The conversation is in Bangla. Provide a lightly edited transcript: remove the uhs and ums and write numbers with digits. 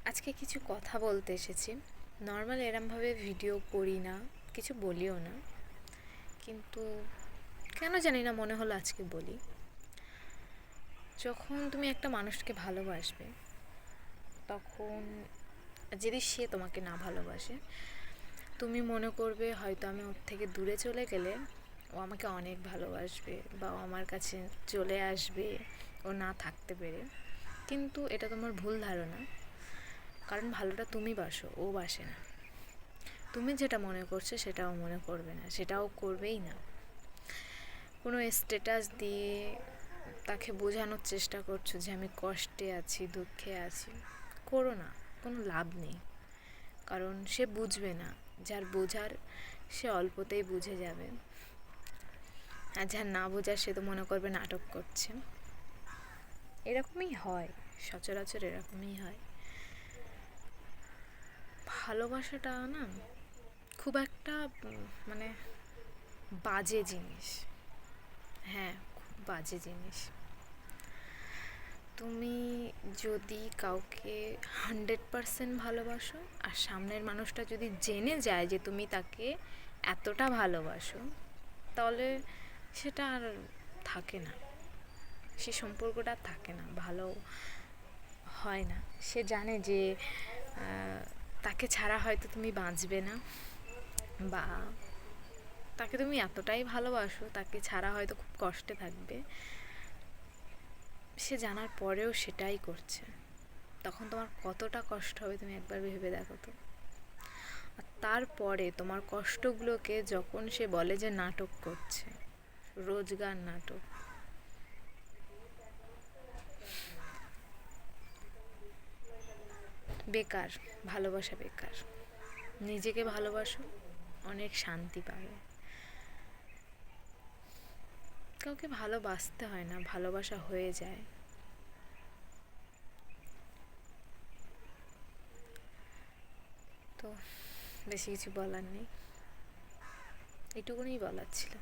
আজকে কিছু কথা বলতে এসেছি। নর্মাল এরমভাবে ভিডিও করি না, কিছু বলিও না, কিন্তু কেন জানি না মনে হলো আজকে বলি। যখন তুমি একটা মানুষকে ভালোবাসবে, তখন যদি সে তোমাকে না ভালোবাসে, তুমি মনে করবে হয়তো আমি ওর থেকে দূরে চলে গেলে ও আমাকে অনেক ভালোবাসবে বা ও আমার কাছে চলে আসবে ও না থাকতে পেরে। কিন্তু এটা তোমার ভুল ধারণা, কারণ ভালোটা তুমি বাসো, ও বাসে না। তুমি যেটা মনে করছো সেটাও মনে করবে না, সেটাও করবেই না। কোনো স্ট্যাটাস দিয়ে তাকে বোঝানোর চেষ্টা করছো যে আমি কষ্টে আছি, দুঃখে আছি, করো না, কোনো লাভ নেই। কারণ সে বুঝবে না, যার বোঝার সে অল্পতেই বুঝে যাবে, আর যার না বোঝার সে তো মনে করবে নাটক করছে। এরকমই হয়, সচরাচর এরকমই হয়। ভালোবাসাটা না খুব একটা মানে বাজে জিনিস। হ্যাঁ, খুব বাজে জিনিস। তুমি যদি কাউকে 100% ভালোবাসো, আর সামনের মানুষটা যদি জেনে যায় যে তুমি তাকে এতটা ভালোবাসো, তাহলে সেটা আর থাকে না, সে সম্পর্কটা আর থাকে না, ভালো হয় না। সে জানে যে তাকে ছাড়া হয়তো তুমি বাঁচবে না, বা তাকে তুমি এতটাই ভালোবাসো তাকে ছাড়া হয়তো খুব কষ্টে থাকবে। সে জানার পরেও সেটাই করছে, তখন তোমার কতটা কষ্ট হবে তুমি একবার ভেবে দেখো তো। আর তারপরে তোমার কষ্টগুলোকে যখন সে বলে যে নাটক করছে, রোজগার নাটক, বেকার, ভালোবাসা বেকার। নিজেকে ভালোবাসো, অনেক শান্তি পাবে। কাউকে ভালোবাসতে হয় না, ভালোবাসা হয়ে যায়। তো বেশি কিছু বলার নেই, এটুকুনই বলার ছিল।